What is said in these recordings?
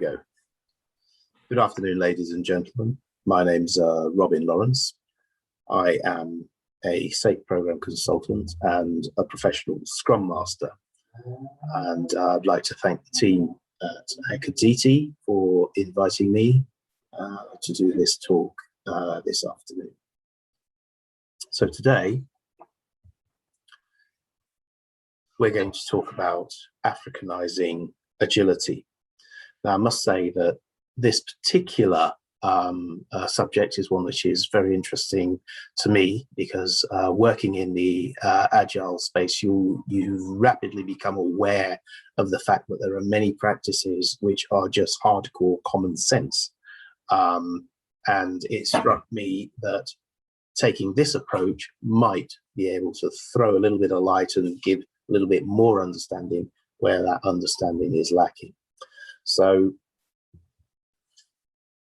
Go. Good afternoon, ladies and gentlemen. My name's Robin Lawrence. I am a SAFe program consultant and a professional Scrum Master. And I'd like to thank the team at Agility for inviting me to do this talk this afternoon. So today, we're going to talk about Africanizing agility. Now, I must say that this particular subject is one which is very interesting to me because working in the Agile space, you rapidly become aware of the fact that there are many practices which are just hardcore common sense. And it struck me that taking this approach might be able to throw a little bit of light and give a little bit more understanding where that understanding is lacking. So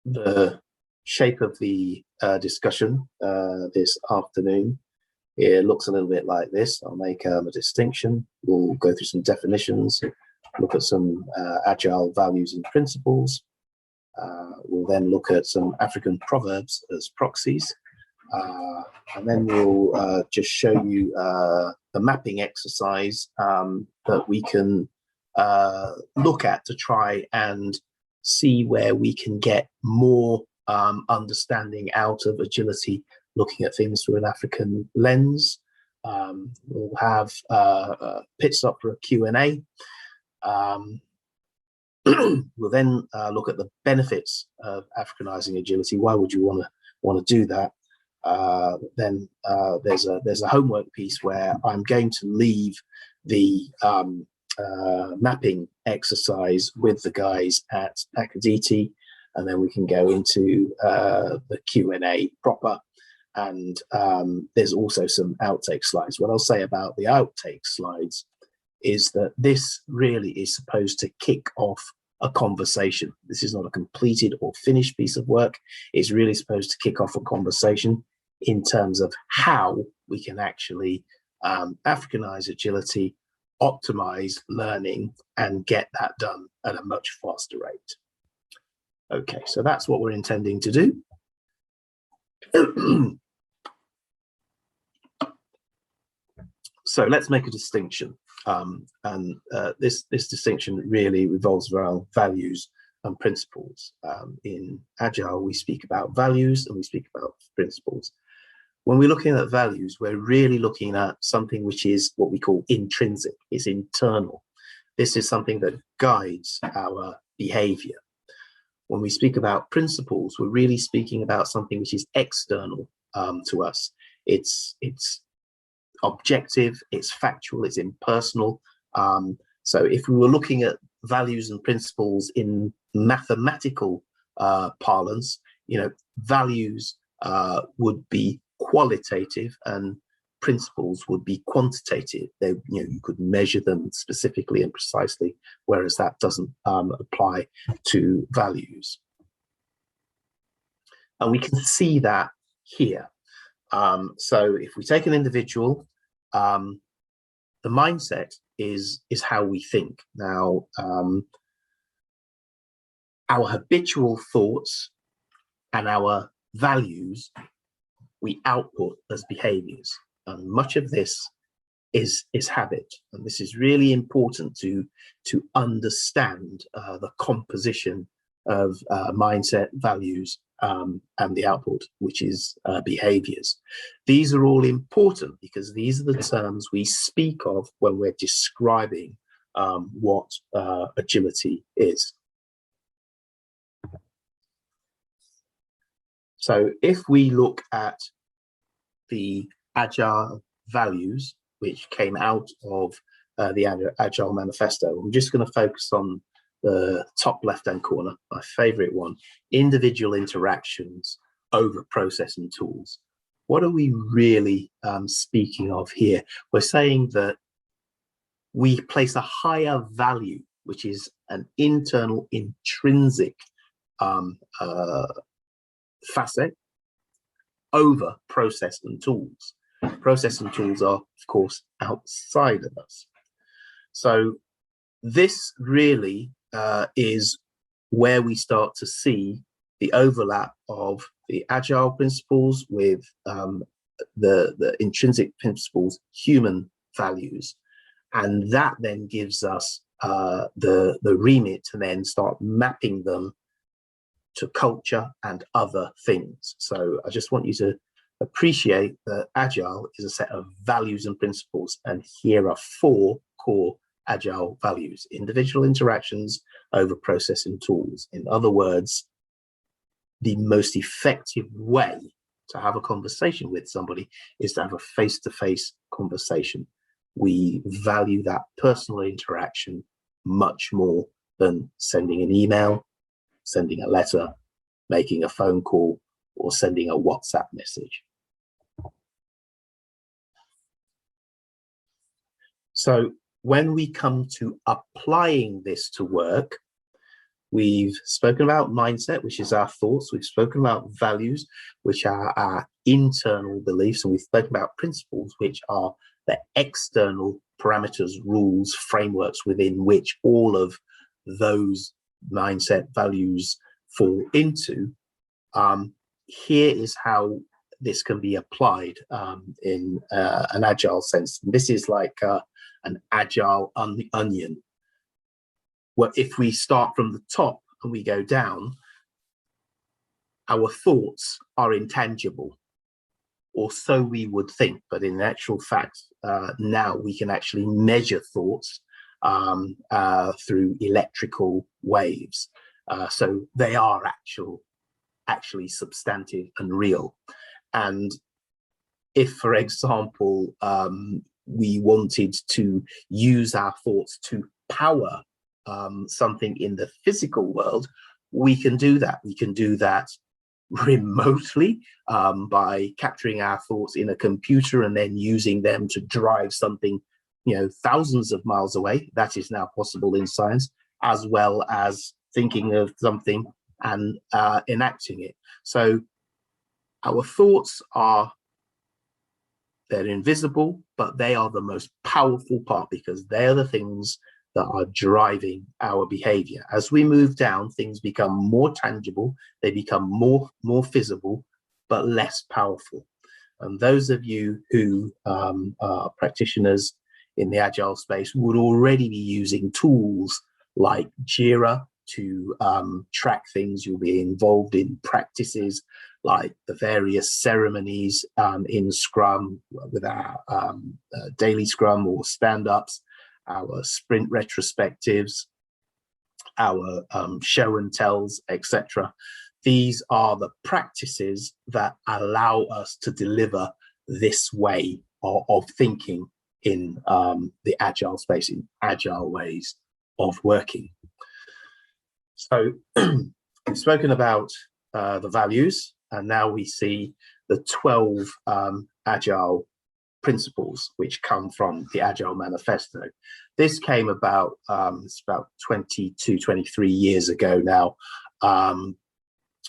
the shape of the discussion this afternoon, it looks a little bit like this. I'll make a distinction. We'll go through some definitions, look at some Agile values and principles. We'll then look at some African proverbs as proxies. And then we'll just show you the mapping exercise that we can look at to try and see where we can get more understanding out of agility, looking at things through an African lens. We'll have a pit stop for a Q&A. We'll then look at the benefits of Africanizing agility. Why would you want to do that? Then there's a homework piece where I'm going to leave the mapping exercise with the guys at Agility, and then we can go into the Q&A proper. And there's also some outtake slides. What I'll say about the outtake slides is that this really is supposed to kick off a conversation. This is not a completed or finished piece of work. It's really supposed to kick off a conversation in terms of how we can actually Africanize agility, optimize learning, and get that done at a much faster rate. Okay, so that's what we're intending to do. So let's make a distinction. This distinction really revolves around values and principles. In Agile, we speak about values and we speak about principles. When we're looking at values, we're really looking at something which is what we call intrinsic, it's internal. This is something that guides our behavior. When we speak about principles, we're really speaking about something which is external to us. It's objective, it's factual, it's impersonal. So if we were looking at values and principles in mathematical parlance, values would be qualitative and principles would be quantitative. They, you could measure them specifically and precisely, whereas that doesn't apply to values. And we can see that here. So if we take an individual, the mindset is how we think. Now, our habitual thoughts and our values we output as behaviors, and much of this is habit. And this is really important to understand the composition of mindset, values, and the output, which is behaviors. These are all important because these are the terms we speak of when we're describing what agility is. So if we look at the Agile values, which came out of the Agile manifesto, I'm just going to focus on the top left-hand corner, my favorite one, individual interactions over process and tools. What are we really speaking of here? We're saying that we place a higher value, which is an internal intrinsic facet, over process and tools. Process and tools are, of course, outside of us. So this really is where we start to see the overlap of the Agile principles with the intrinsic principles, human values. And that then gives us the remit to then start mapping them to culture and other things. So I just want you to appreciate that Agile is a set of values and principles, and here are 4 core Agile values: individual interactions over process and tools. In other words, the most effective way to have a conversation with somebody is to have a face-to-face conversation. We value that personal interaction much more than sending an email, sending a letter, making a phone call, or sending a WhatsApp message. So when we come to applying this to work, we've spoken about mindset, which is our thoughts. We've spoken about values, which are our internal beliefs. And we've spoken about principles, which are the external parameters, rules, frameworks within which all of those mindset values fall into. Here is how this can be applied in an Agile sense. This is like an Agile onion. Well, if we start from the top and we go down, our thoughts are intangible, or so we would think. But in actual fact, now we can actually measure thoughts through electrical waves. So they are actually substantive and real. And if, for example, we wanted to use our thoughts to power something in the physical world, we can do that. We can do that remotely by capturing our thoughts in a computer and then using them to drive something, thousands of miles away. That is now possible in science, as well as thinking of something and enacting it. So our thoughts they're invisible, but they are the most powerful part, because they are the things that are driving our behavior. As we move down, things become more tangible, they become more visible, but less powerful. And those of you who are practitioners in the Agile space would already be using tools like Jira to track things. You'll be involved in practices like the various ceremonies in Scrum, with our daily Scrum or stand-ups, our sprint retrospectives, our show and tells, etc. These are the practices that allow us to deliver this way of thinking in the Agile space, in Agile ways of working. So we've spoken about the values, and now we see the 12 Agile principles which come from the Agile Manifesto. This came about, it's about 22, 23 years ago now,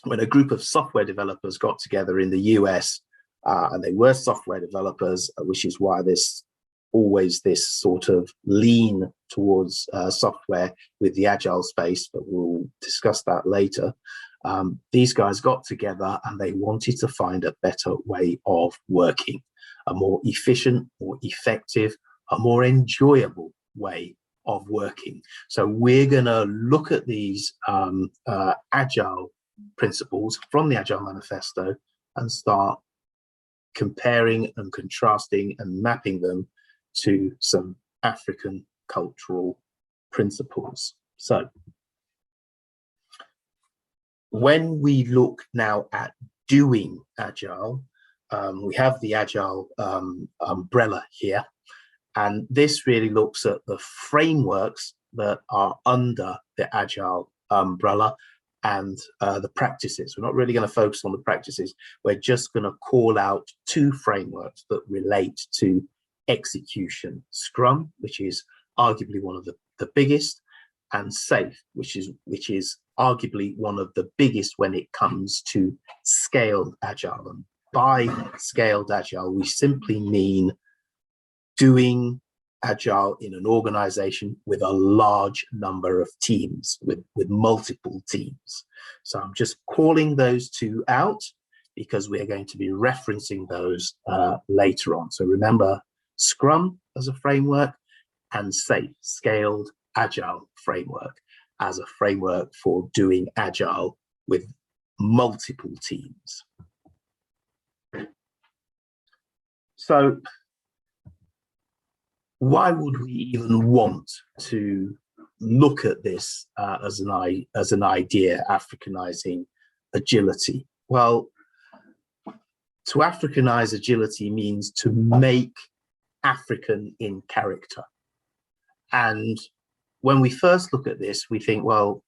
when a group of software developers got together in the US, and they were software developers, which is why there's always this sort of lean towards software with the Agile space, but we'll discuss that later. These guys got together and they wanted to find a better way of working, a more efficient, more effective, a more enjoyable way of working. So we're going to look at these Agile principles from the Agile Manifesto and start comparing and contrasting and mapping them to some African cultural principles. So when we look now at doing Agile, we have the Agile umbrella here, and this really looks at the frameworks that are under the Agile umbrella and the practices. We're not really going to focus on the practices. We're just going to call out 2 frameworks that relate to execution: Scrum, which is arguably one of the biggest, and SAFe, which is arguably one of the biggest when it comes to scaled Agile. And by scaled Agile, we simply mean doing Agile in an organization with a large number of teams, with multiple teams. So I'm just calling those two out because we're going to be referencing those later on. So remember Scrum as a framework and SAFe, Scaled Agile Framework, as a framework for doing Agile with multiple teams. So why would we even want to look at this as an idea, Africanizing agility? Well, to Africanize agility means to make African in character. And when we first look at this, we think, well,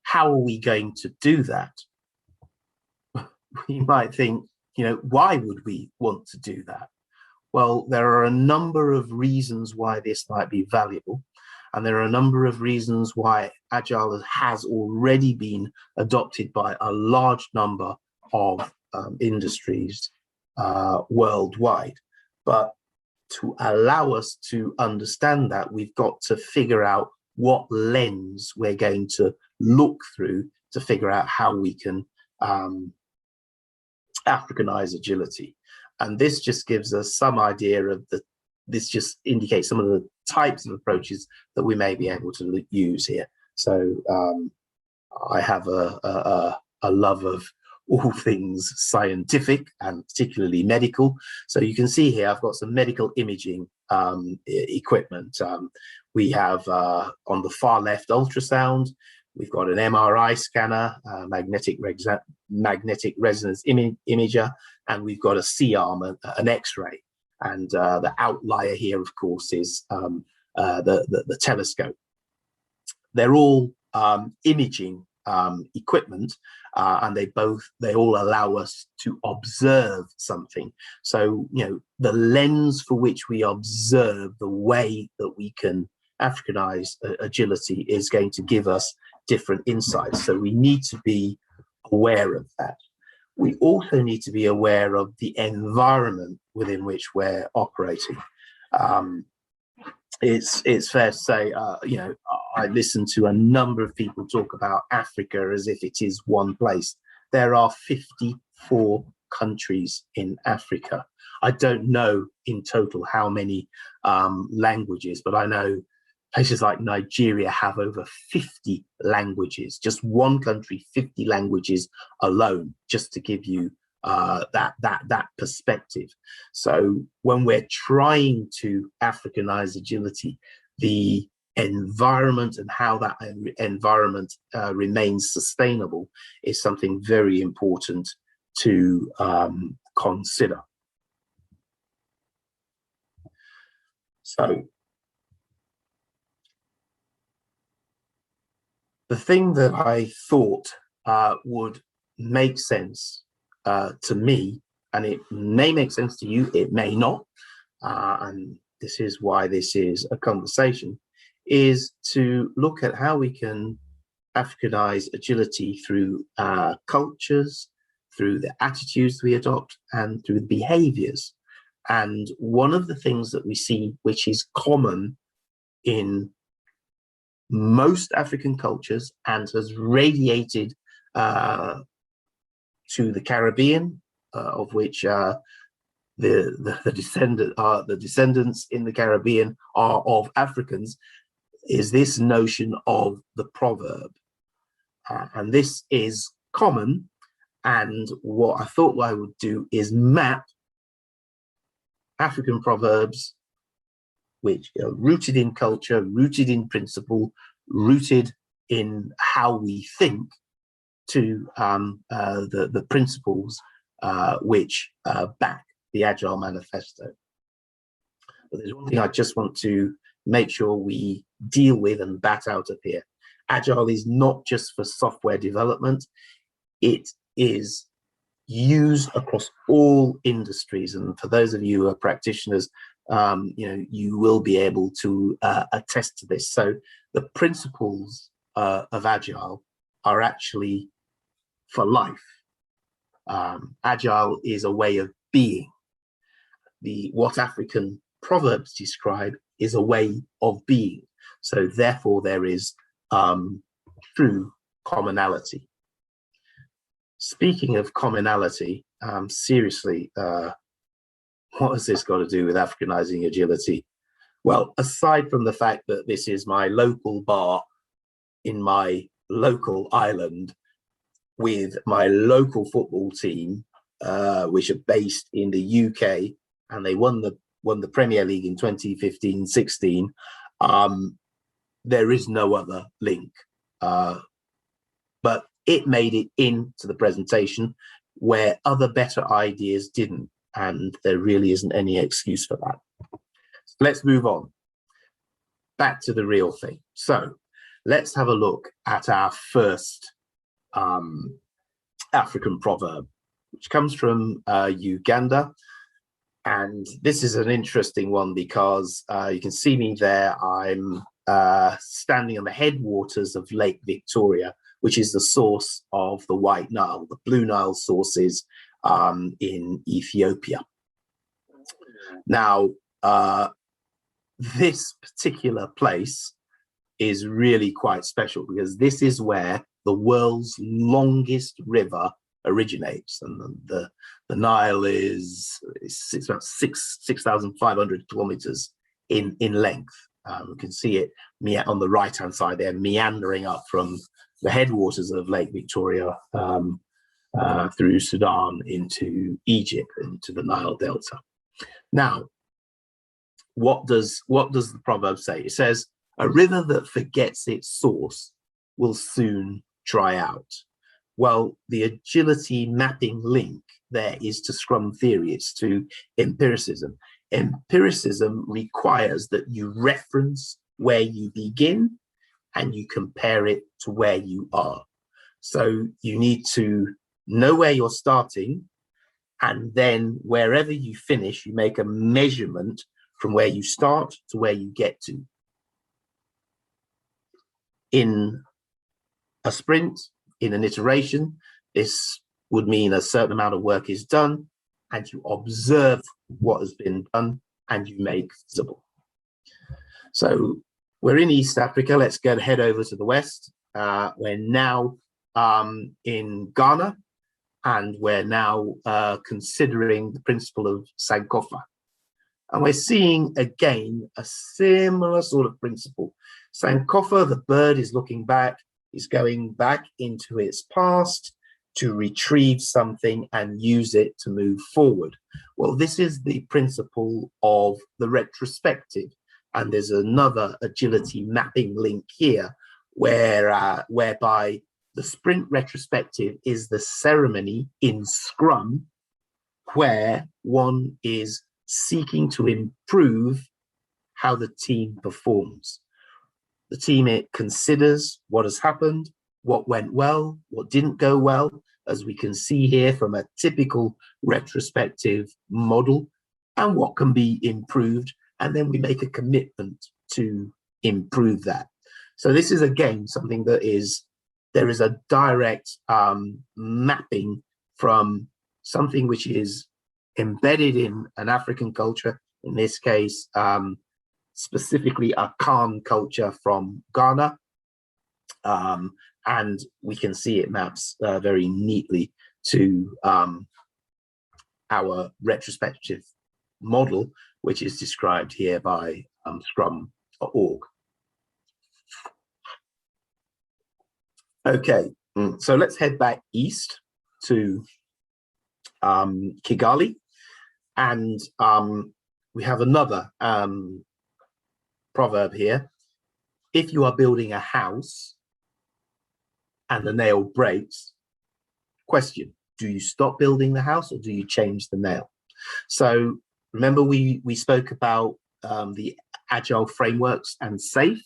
how are we going to do that? We might think, you know, why would we want to do that? Well, there are a number of reasons why this might be valuable. And there are a number of reasons why Agile has already been adopted by a large number of industries worldwide. But to allow us to understand that, we've got to figure out what lens we're going to look through to figure out how we can Africanize agility. And this just gives us some idea of this just indicates some of the types of approaches that we may be able to use here. So I have a love of all things scientific and particularly medical. So you can see here, I've got some medical imaging equipment. We have on the far left ultrasound, we've got an MRI scanner, magnetic resonance imager, and we've got a C-arm, an X-ray. And the outlier here, of course, is the telescope. They're all imaging equipment, and they all allow us to observe something. So, you know, the lens for which we observe the way that we can Africanize agility is going to give us different insights. So we need to be aware of that. We also need to be aware of the environment within which we're operating. It's fair to say, you know, I listen to a number of people talk about Africa as if it is one place. There are 54 countries in Africa. I don't know in total how many languages, but I know places like Nigeria have over 50 languages, just one country, 50 languages alone, just to give you that perspective. So when we're trying to Africanize agility, the environment and how that environment remains sustainable is something very important to consider. So the thing that I thought would make sense to me, and it may make sense to you, it may not, and this is why this is a conversation, is to look at how we can Africanize agility through cultures, through the attitudes we adopt, and through the behaviors. And one of the things that we see, which is common in most African cultures and has radiated to the Caribbean, of which the descendants in the Caribbean are of Africans, is this notion of the proverb. And this is common. And what I thought I would do is map African proverbs, which are rooted in culture, rooted in principle, rooted in how we think, to the principles which back the Agile Manifesto. But there's one thing I just want to make sure we deal with and bat out of here. Agile is not just for software development. It is used across all industries. And for those of you who are practitioners, you know, you will be able to attest to this. So the principles of Agile are actually for life. Agile is a way of being. What African proverbs describe is a way of being. So therefore there is true commonality. Speaking of commonality, seriously, what has this got to do with Africanizing agility? Well, aside from the fact that this is my local bar in my local island with my local football team, which are based in the UK, and they won the Premier League in 2015-16, there is no other link. But it made it into the presentation where other better ideas didn't, and there really isn't any excuse for that. So let's move on. Back to the real thing. So let's have a look at our first African proverb, which comes from Uganda. And this is an interesting one because you can see me there. I'm standing on the headwaters of Lake Victoria, which is the source of the White Nile, the Blue Nile sources in Ethiopia. Now, this particular place is really quite special because this is where the world's longest river originates, and the Nile is about 6,500 kilometers in length. We can see it on the right hand side there, meandering up from the headwaters of Lake Victoria through Sudan into Egypt, into the Nile Delta. Now, what does the proverb say? It says, "A river that forgets its source will soon dry out." Well, the agility mapping link there is to Scrum theory. It's to empiricism. Empiricism requires that you reference where you begin and you compare it to where you are. So you need to know where you're starting, and then wherever you finish, you make a measurement from where you start to where you get to. In a sprint, in an iteration, this would mean a certain amount of work is done, and you observe what has been done and you make visible. So we're in East Africa. Let's head over to the West. We're now in Ghana, and we're now considering the principle of Sankofa. And we're seeing, again, a similar sort of principle. Sankofa, the bird, is looking back, is going back into its past to retrieve something and use it to move forward. Well, this is the principle of the retrospective. And there's another agility mapping link here whereby the sprint retrospective is the ceremony in Scrum where one is seeking to improve how the team performs. The team, it considers what has happened, what went well, what didn't go well, as we can see here from a typical retrospective model, and what can be improved, and then we make a commitment to improve that. So this is, again, something that there is a direct mapping from something which is embedded in an African culture, in this case, specifically a Khan culture from Ghana. And we can see it maps very neatly to our retrospective model, which is described here by Scrum.org. Okay, so let's head back east to Kigali, and we have another proverb here. If you are building a house and the nail breaks, question, do you stop building the house or do you change the nail? So remember we spoke about the Agile frameworks and SAFe.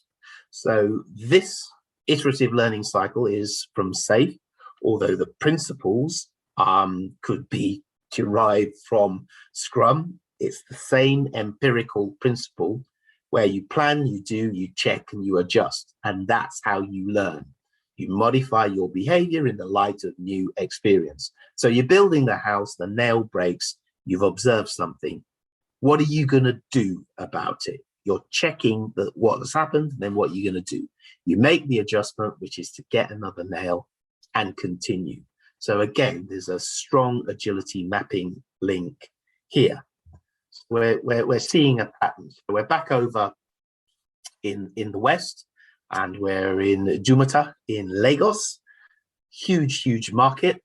So this iterative learning cycle is from SAFe, although the principles could be derived from Scrum. It's the same empirical principle where you plan, you do, you check, and you adjust. And that's how you learn. You modify your behavior in the light of new experience. So you're building the house, the nail breaks, you've observed something. What are you going to do about it? you're checking that what has happened, then what you're going to do. You make the adjustment, which is to get another nail and continue. So again, there's a strong agility mapping link here. We're seeing a pattern. So we're back over in the West, and we're in Jumata in Lagos, huge market.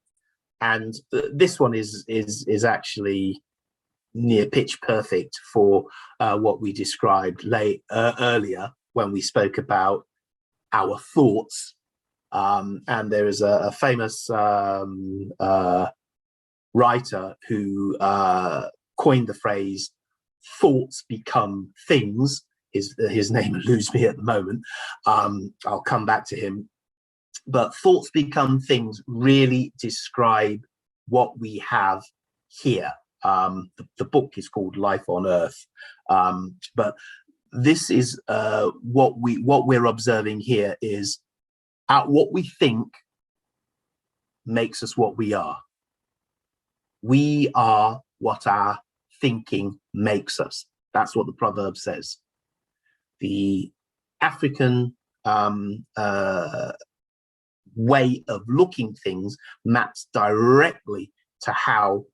And this one is actually near pitch perfect for what we described earlier when we spoke about our thoughts. And there is a famous writer who coined the phrase "thoughts become things." His name eludes me at the moment. I'll come back to him. But thoughts become things really describe what we have here. The book is called Life on Earth, but this is what we're observing here is what we think makes us what we are. We are what our thinking makes us. That's what the proverb says. The African way of looking things maps directly to how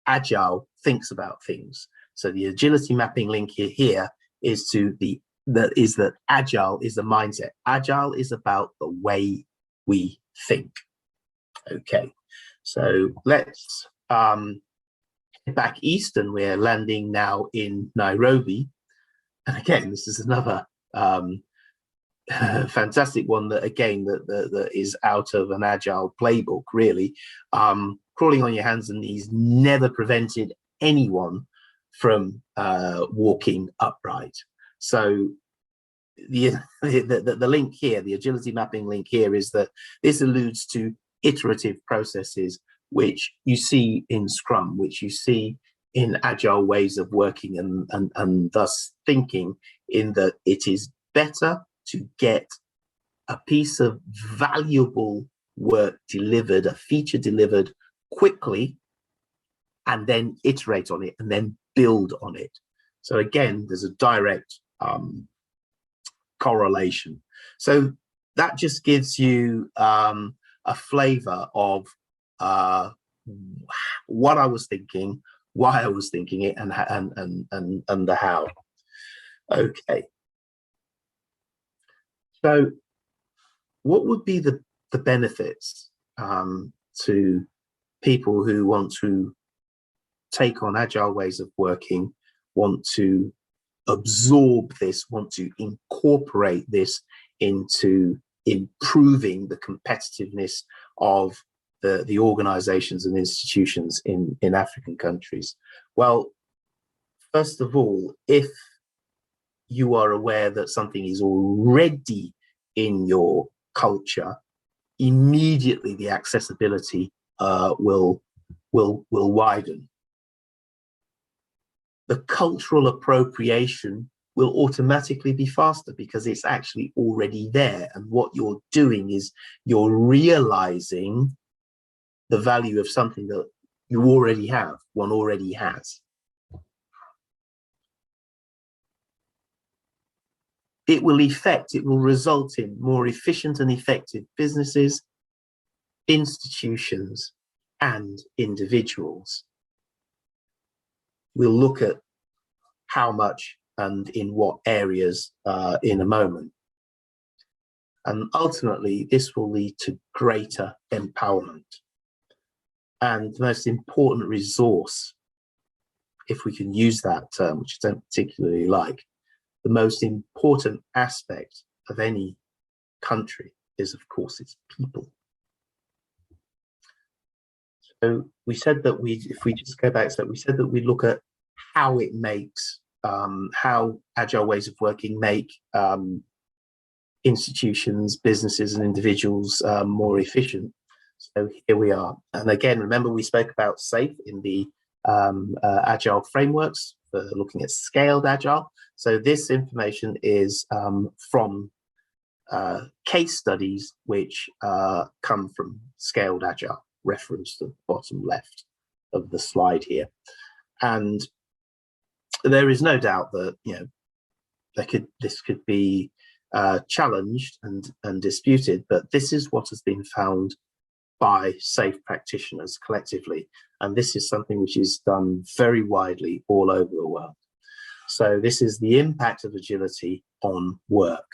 Agile thinks about things. So the agility mapping link here is to that Agile is the mindset. Agile is about the way we think. Okay, so let's get back east, and we're landing now in Nairobi. And again, this is another fantastic one that again that is out of an Agile playbook, really. Crawling on your hands and knees never prevented anyone from walking upright. So the link here, the agility mapping link here, is that this alludes to iterative processes which you see in Scrum, which you see in Agile ways of working, and thus thinking in that it is better to get a piece of valuable work delivered, a feature delivered quickly, and then iterate on it and then build on it. So again, there's a direct correlation. So that just gives you a flavor of what I was thinking, why I was thinking it, and the how. Okay. So what would be the benefits to people who want to take on Agile ways of working, want to absorb this, want to incorporate this into improving the competitiveness of the organizations and institutions in African countries? Well, first of all, if you are aware that something is already in your culture, immediately the accessibility will widen. The cultural appropriation will automatically be faster because it's actually already there. And what you're doing is you're realizing the value of something that you already have, one already has. It will result in more efficient and effective businesses, institutions, and individuals. We'll look at how much and in what areas in a moment. And ultimately, this will lead to greater empowerment. And the most important resource, if we can use that term, which I don't particularly like, the most important aspect of any country is, of course, its people. So we said that if we just go back, so we said that we look at how it makes, how Agile ways of working make institutions, businesses, and individuals more efficient. So here we are. And again, remember we spoke about SAFe in the Agile frameworks for looking at scaled Agile. So this information is from case studies which come from scaled Agile, referenced to the bottom left of the slide here. And there is no doubt that, this could be challenged and disputed, but this is what has been found by SAFe practitioners collectively, and this is something which is done very widely all over the world. So this is the impact of agility on work.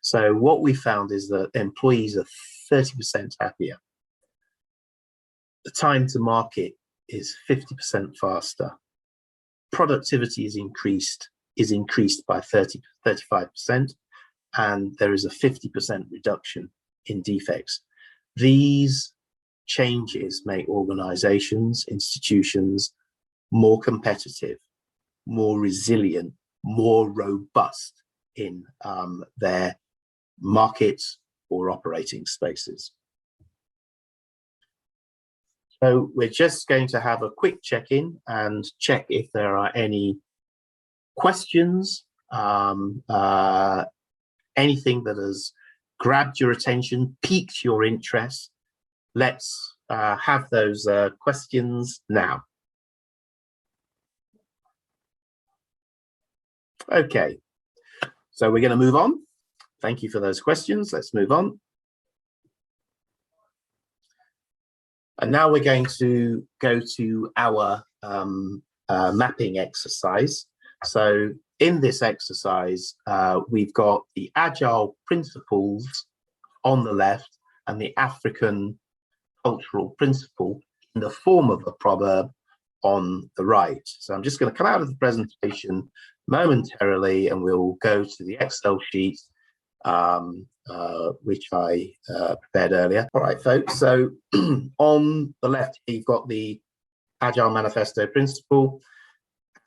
So what we found is that employees are 30% happier. The time to market is 50% faster. Productivity is increased by 35%, and there is a 50% reduction in defects. These changes make organizations, institutions more competitive, more resilient, more robust in their markets or operating spaces. So we're just going to have a quick check-in and check if there are any questions, anything that has grabbed your attention, piqued your interest. Let's have those questions now. Okay, so we're going to move on. Thank you for those questions. Let's move on. And now we're going to go to our mapping exercise. So in this exercise, we've got the Agile principles on the left and the African cultural principle in the form of a proverb on the right. So I'm just going to come out of the presentation momentarily and we'll go to the Excel sheet which I prepared earlier. All right, folks, so on the left you've got the Agile Manifesto principle,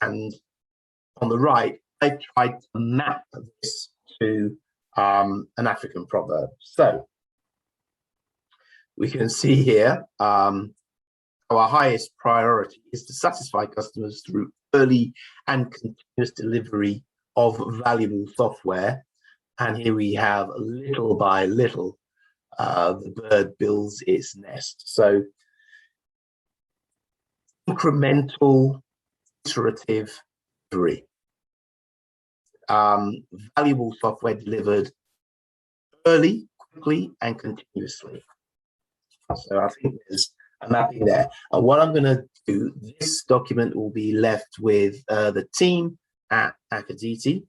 and on the right I tried to map this to an African proverb. So we can see here our highest priority is to satisfy customers through early and continuous delivery of valuable software. And here we have little by little, the bird builds its nest. So incremental, iterative delivery. Valuable software delivered early, quickly, and continuously. So I think there's a mapping there. And what I'm going to do, this document will be left with the team at Agility,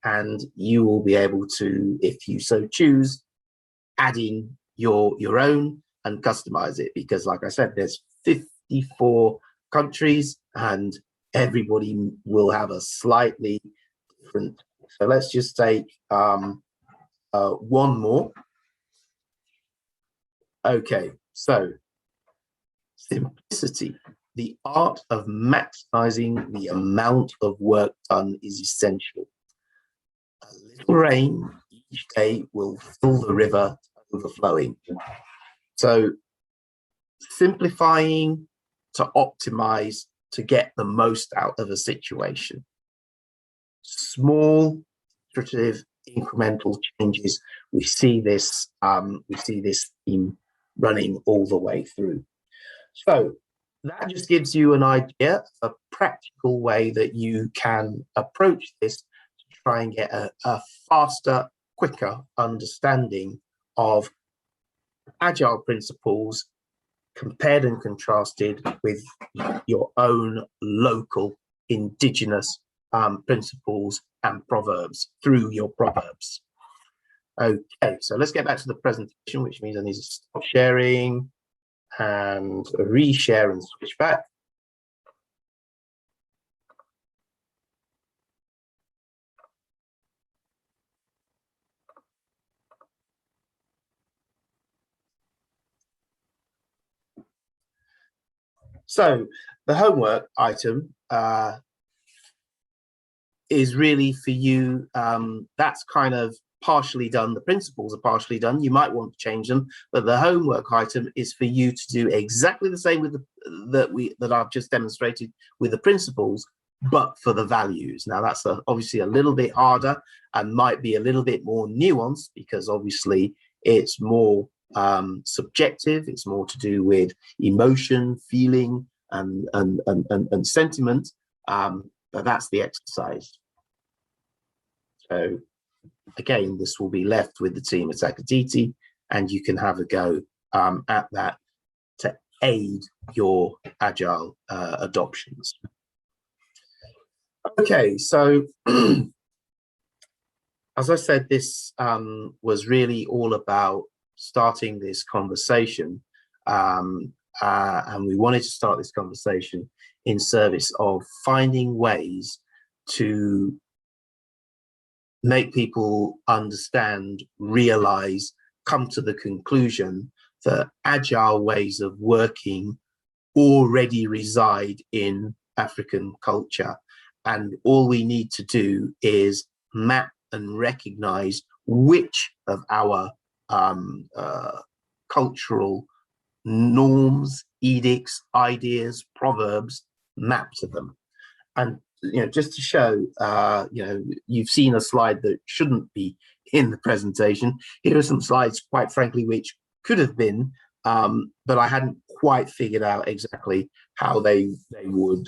and you will be able to, if you so choose, add in your own and customize it, because like I said, there's 54 countries and everybody will have a slightly different. So let's just take one more. Okay, so simplicity, the art of maximizing the amount of work done is essential. A little rain each day will fill the river overflowing. So simplifying to optimize to get the most out of a situation. Small, iterative, incremental changes. We see this theme running all the way through. So that just gives you an idea, a practical way that you can approach this to try and get a faster, quicker understanding of Agile principles compared and contrasted with your own local indigenous principles and proverbs through your proverbs. Okay, so let's get back to the presentation, which means I need to stop sharing and reshare and switch back. So the homework item is really for you. That's kind of partially done. The principles are partially done. You might want to change them, but the homework item is for you to do exactly the same with that I've just demonstrated with the principles, but for the values. Now that's obviously a little bit harder and might be a little bit more nuanced, because obviously it's more subjective. It's more to do with emotion, feeling, and sentiment. But that's the exercise. So again, this will be left with the team at Agility, and you can have a go at that to aid your Agile adoptions. Okay, so as I said, this was really all about starting this conversation, and we wanted to start this conversation in service of finding ways to make people understand, realize, come to the conclusion that Agile ways of working already reside in African culture. And all we need to do is map and recognize which of our cultural norms, edicts, ideas, proverbs map to them. And just to show, you've seen a slide that shouldn't be in the presentation. Here are some slides, quite frankly, which could have been, but I hadn't quite figured out exactly how they would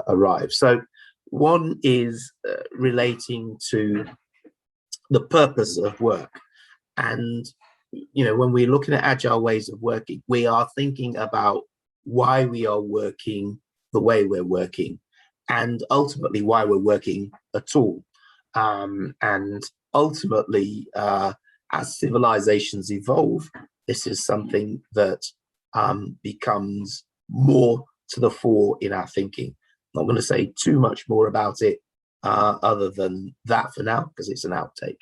arrive. So one is relating to the purpose of work. And, when we're looking at Agile ways of working, we are thinking about why we are working the way we're working, and ultimately why we're working at all. And ultimately, as civilizations evolve, this is something that becomes more to the fore in our thinking. I'm not going to say too much more about it other than that for now, because it's an outtake.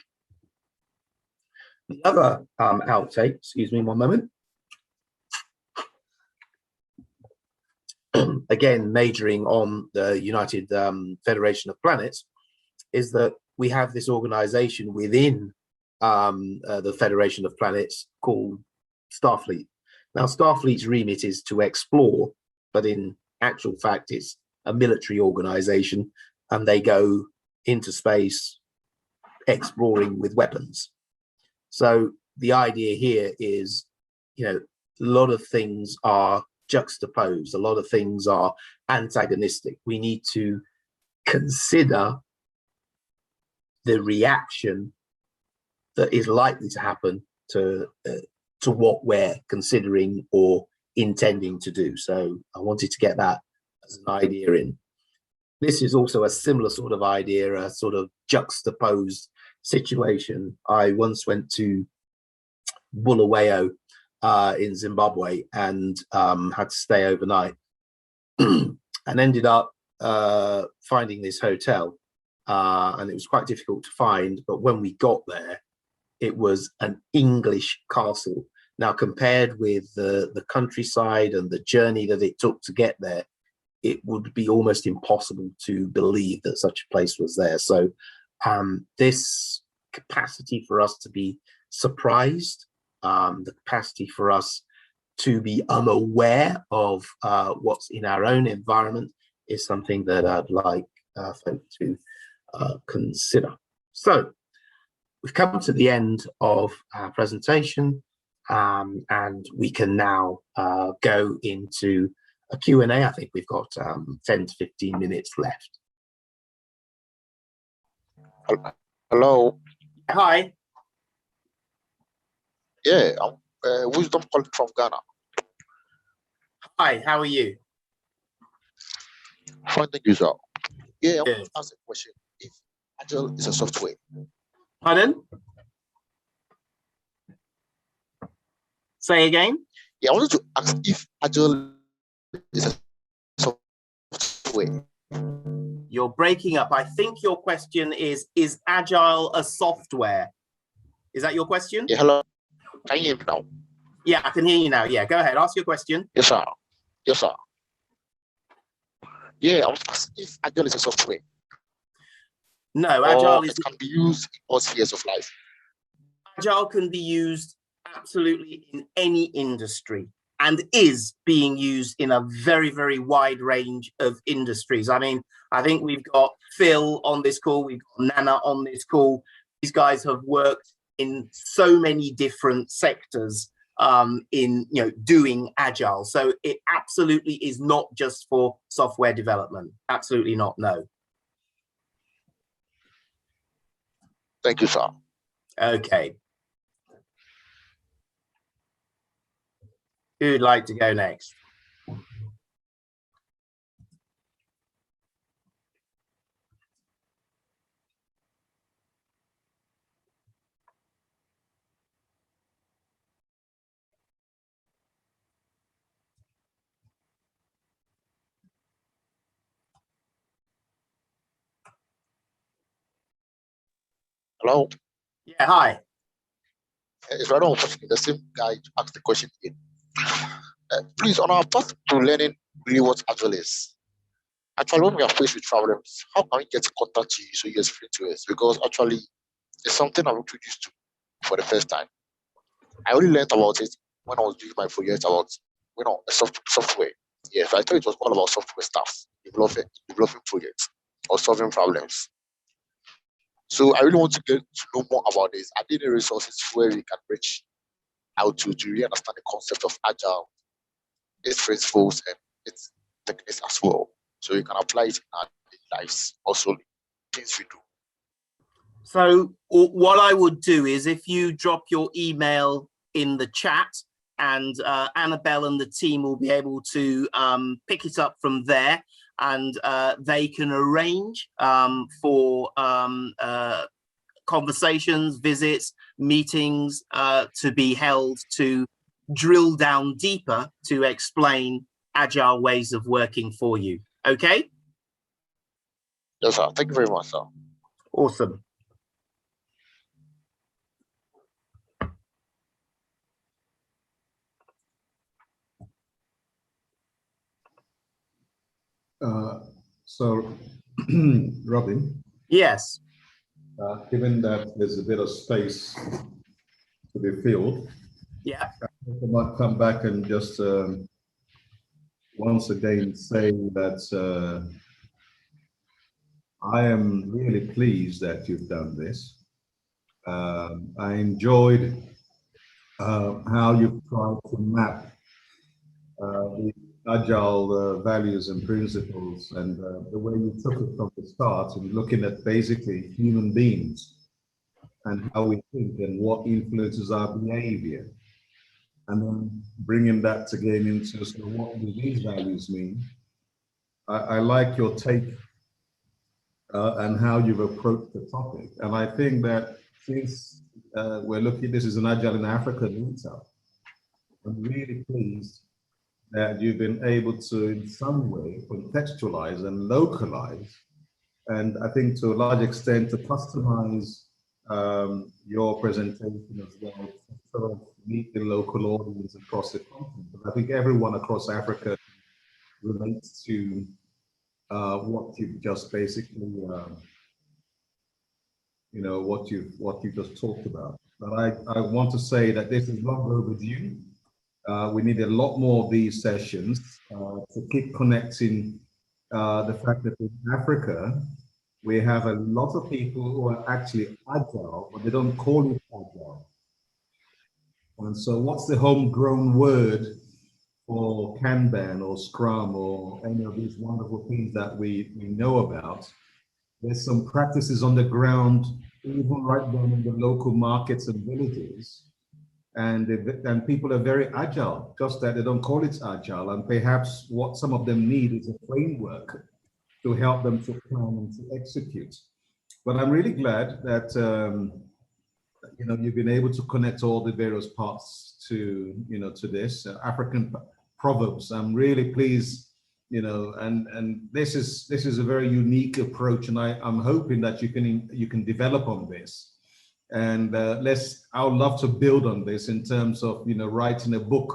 The other outtake, excuse me one moment, again, majoring on the United Federation of Planets, is that we have this organization within the Federation of Planets called Starfleet. Now, Starfleet's remit is to explore, but in actual fact, it's a military organization, and they go into space exploring with weapons. So the idea here is, a lot of things are juxtaposed, a lot of things are antagonistic. We need to consider the reaction that is likely to happen to what we're considering or intending to do. So I wanted to get that as an idea in. This is also a similar sort of idea, a sort of juxtaposed situation. I once went to Bulawayo in Zimbabwe and had to stay overnight and ended up finding this hotel, and it was quite difficult to find, but when we got there, it was an English castle. Now, compared with the countryside and the journey that it took to get there, it would be almost impossible to believe that such a place was there. So this capacity for us to be surprised, the capacity for us to be unaware of what's in our own environment is something that I'd like folk to consider. So we've come to the end of our presentation, and we can now go into a Q&A. I think we've got 10 to 15 minutes left. Hello. Hi. Yeah, I'm Wisdom calling from Ghana. Hi, how are you? Fine, thank you, sir. Yeah, I Good. want to ask a question. If Agile is a software. Pardon? Say again? Yeah, I wanted to ask if Agile is a software. You're breaking up. I think your question is Agile a software? Is that your question? Yeah, hello. Can you hear me now? Yeah, I can hear you now. Yeah, go ahead. Ask your question. Yes, sir. Yes, sir. Yeah, I was asking if Agile is a software. No, Agile is. It can be used in all spheres of life. Agile can be used absolutely in any industry and is being used in a very, very wide range of industries. I mean, I think we've got Phil on this call, we've got Nana on this call. These guys have worked in so many different sectors in doing Agile. So it absolutely is not just for software development. Absolutely not, no. Thank you, sir. Okay. Who'd like to go next? Hello. Yeah, hi. It's rather unfortunate the same guy asked the question again. Please, on our path to learning really what Agile is, actually, when we are faced with problems, how can we get in contact to you so you explain to us? Because actually, it's something I'm introduced to for the first time. I only learned about it when I was doing my project about software. Yes, I thought it was all about software stuff, developing projects or solving problems. So I really want to get to know more about this. Are there any resources where we can reach out to really understand the concept of agile, its principles and its techniques as well, so we can apply it in our daily lives, also things we do. So what I would do is if you drop your email in the chat, and Annabelle and the team will be able to pick it up from there, and they can arrange for conversations, visits, meetings to be held to drill down deeper to explain agile ways of working for you. Okay? Yes, sir. Thank you very much, sir. Awesome. So, Robin, Yes. given that there's a bit of space to be filled, Yeah. I might come back and just once again say that I am really pleased that you've done this. I enjoyed how you've tried to map the agile values and principles, and the way you took it from the start and looking at basically human beings and how we think and what influences our behavior, and then bringing that again into so what do these values mean. I like your take and how you've approached the topic, and I think that since we're looking, this is an Agile in Africa meetup, I'm really pleased that you've been able to, in some way, contextualize and localize, and I think to a large extent to customize your presentation as well, to sort of meet the local audience across the continent. But I think everyone across Africa relates to what you've just basically, what you just talked about. But I want to say that this is long overdue. We need a lot more of these sessions to keep connecting the fact that in Africa, we have a lot of people who are actually agile, but they don't call it agile. And so what's the homegrown word for Kanban or Scrum or any of these wonderful things that we know about? There's some practices on the ground, even right down in the local markets and villages. And people are very agile, just that they don't call it agile. And perhaps what some of them need is a framework to help them to plan and to execute. But I'm really glad that you've been able to connect all the various parts to to this African proverbs. I'm really pleased, and this is a very unique approach, and I'm hoping that you can develop on this. And I would love to build on this in terms of writing a book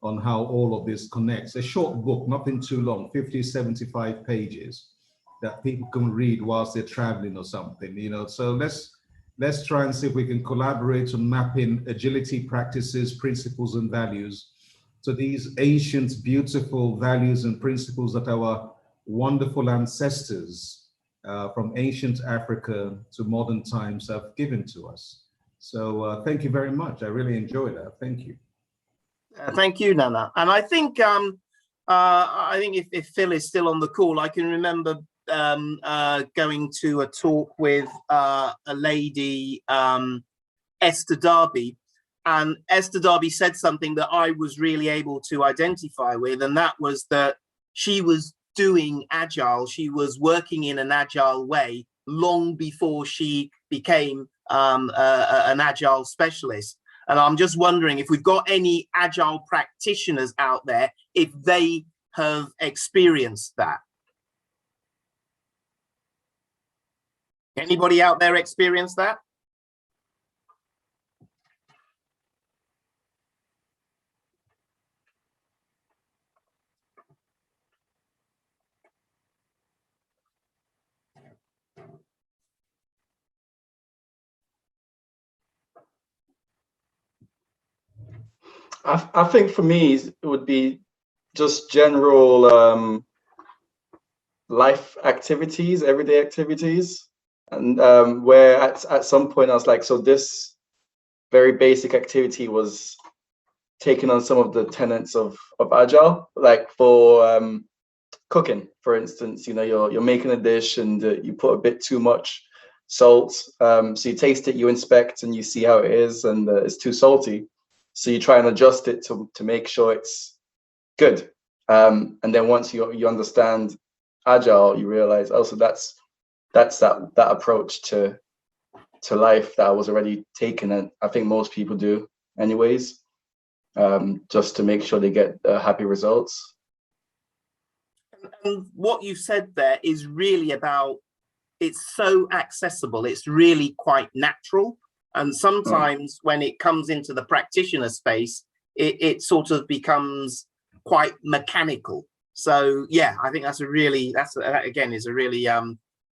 on how all of this connects. A short book, nothing too long, 50, 75 pages that people can read whilst they're traveling or something. So let's try and see if we can collaborate on mapping agility practices, principles, and values to these ancient, beautiful values and principles that our wonderful ancestors from ancient Africa to modern times have given to us. So thank you very much. I really enjoyed that. Thank you. Thank you, Nana. And I think if Phil is still on the call, I can remember going to a talk with a lady, Esther Darby, and Esther Darby said something that I was really able to identify with, and that was that she was doing Agile. She was working in an Agile way long before she became an Agile specialist. And I'm just wondering if we've got any Agile practitioners out there, if they have experienced that. Anybody out there experienced that? I think for me, it would be just general life activities, everyday activities. And where at some point I was like, so this very basic activity was taking on some of the tenets of Agile, like for cooking, for instance. You know, you're making a dish and you put a bit too much salt. So you taste it, you inspect, and you see how it is, and it's too salty. So you try and adjust it to make sure it's good. And then once you understand Agile, you realize, oh, so that's that approach to life that I was already taking, and I think most people do anyways, just to make sure they get happy results. And what you've said there is really about, it's so accessible, it's really quite natural. And sometimes when it comes into the practitioner space, it sort of becomes quite mechanical. So yeah, I think that again is a really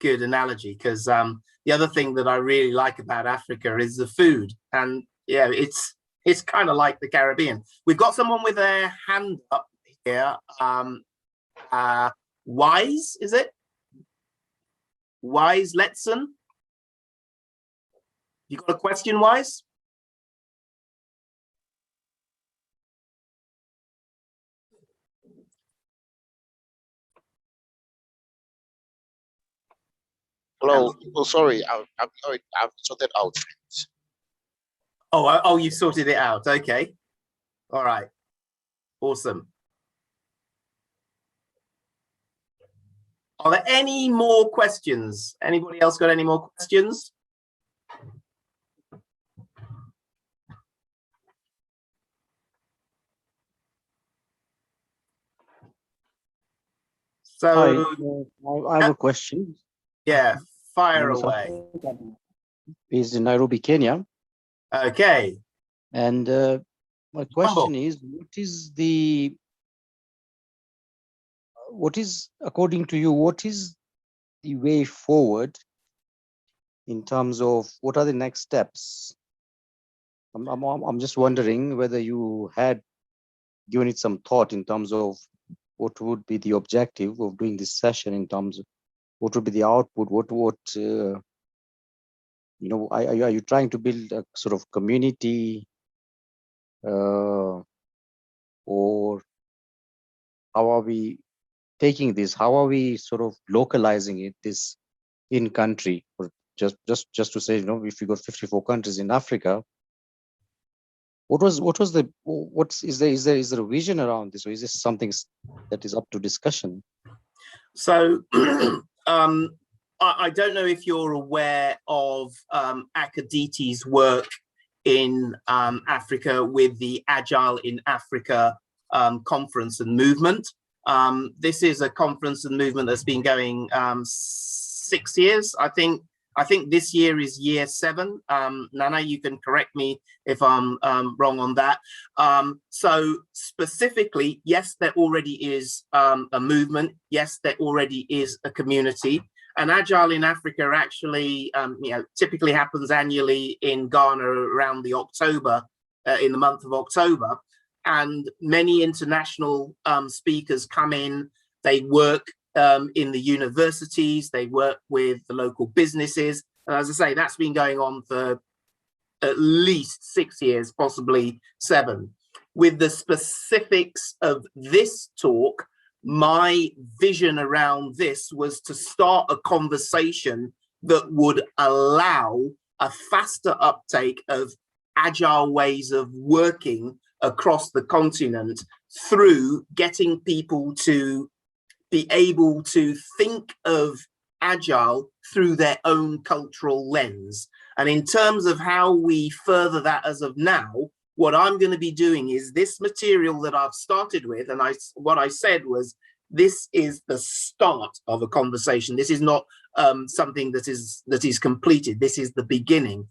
good analogy, because the other thing that I really like about Africa is the food. And yeah, it's kind of like the Caribbean. We've got someone with their hand up here. Wise, is it? Wise Letson? You got a question, Wise? Hello. Oh, sorry. I've sorted out. Oh, you sorted it out. Okay. All right. Awesome. Are there any more questions? Anybody else got any more questions? So Hi, I have a question. Yeah, fire away. Based in Nairobi, Kenya. Okay. And my question is, according to you, what is the way forward in terms of what are the next steps? I'm just wondering whether you had given it some thought in terms of what would be the objective of doing this session, in terms of what would be the output, are you trying to build a sort of community, or how are we taking this? How are we sort of localizing it this in country? Or just to say, if you got 54 countries in Africa, is there a vision around this, or is this something that is up to discussion? So I don't know if you're aware of Akaditi's work in Africa with the Agile in Africa conference and movement. This is a conference and movement that's been going 6 years. I think this year is year 7. Nana, you can correct me if I'm wrong on that. So specifically, yes, there already is a movement. Yes, there already is a community. And Agile in Africa actually, typically happens annually in Ghana around the in the month of October. And many international speakers come in. They work in the universities, they work with the local businesses. And as I say, that's been going on for at least 6 years, possibly 7. With the specifics of this talk, my vision around this was to start a conversation that would allow a faster uptake of agile ways of working across the continent through getting people to be able to think of agile through their own cultural lens. And in terms of how we further that as of now, what I'm going to be doing is this material that I've started with, and what I said was, this is the start of a conversation. This is not something that is completed. This is the beginning.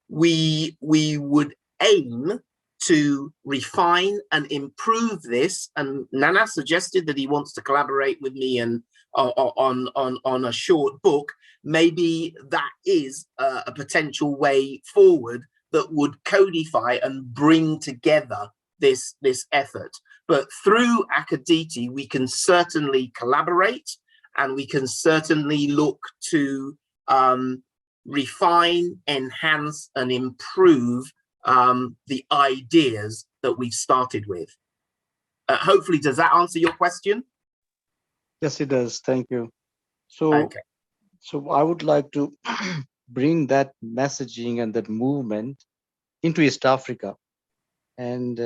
We would aim to refine and improve this, and Nana suggested that he wants to collaborate with me and on a short book. Maybe that is a potential way forward that would codify and bring together this effort. But through Agility, we can certainly collaborate, and we can certainly look to refine, enhance, and improve the ideas that we've started with. Hopefully, does that answer your question? Yes, it does. Thank you. So, okay. So I would like to bring that messaging and that movement into East Africa, and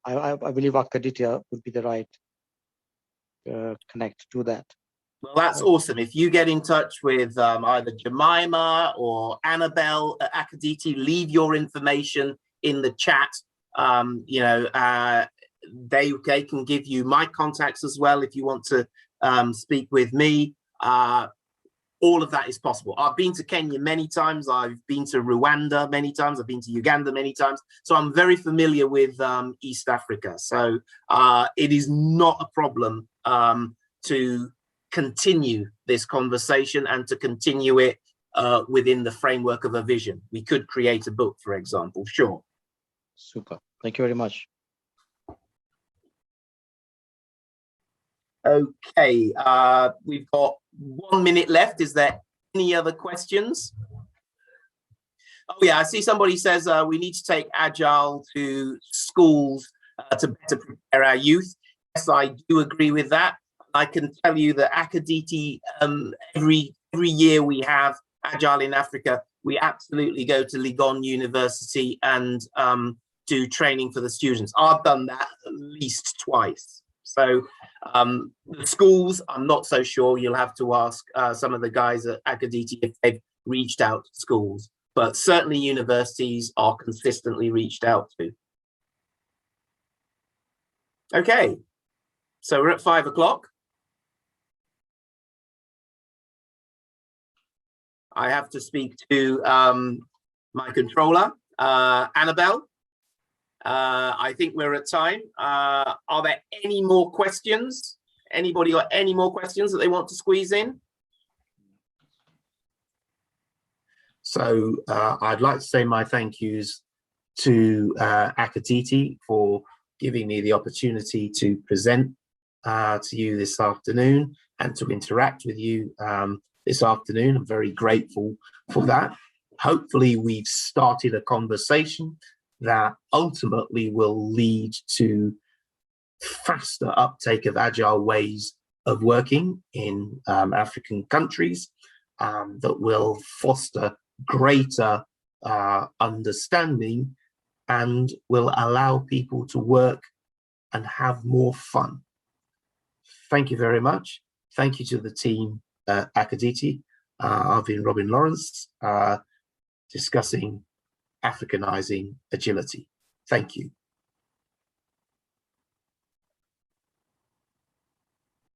I believe Agility would be the right connect to that. Well, that's awesome. If you get in touch with either Jemima or Annabelle at Agility, leave your information in the chat. You know, they can give you my contacts as well if you want to speak with me. All of that is possible. I've been to Kenya many times. I've been to Rwanda many times. I've been to Uganda many times. So I'm very familiar with East Africa. So it is not a problem to continue this conversation and to continue it within the framework of a vision. We could create a book, for example. Sure. Super. Thank you very much. Okay, we've got 1 minute left. Is there any other questions? Oh yeah, I see somebody says we need to take Agile to schools to better prepare our youth. Yes, I do agree with that. I can tell you that Agility, every year we have Agile in Africa, we absolutely go to Legon University and do training for the students. I've done that at least twice. So the schools, I'm not so sure. You'll have to ask some of the guys at Agility if they've reached out to schools, but certainly universities are consistently reached out to. Okay, so we're at 5 o'clock. I have to speak to my controller, Annabelle. I think we're at time. Are there any more questions? Anybody got any more questions that they want to squeeze in? So I'd like to say my thank yous to Agility for giving me the opportunity to present to you this afternoon and to interact with you this afternoon. I'm very grateful for that. Hopefully we've started a conversation that ultimately will lead to faster uptake of agile ways of working in African countries, that will foster greater understanding and will allow people to work and have more fun. Thank you very much. Thank you to the team at Agility. I've been Robin Lawrence, discussing Africanizing agility. Thank you.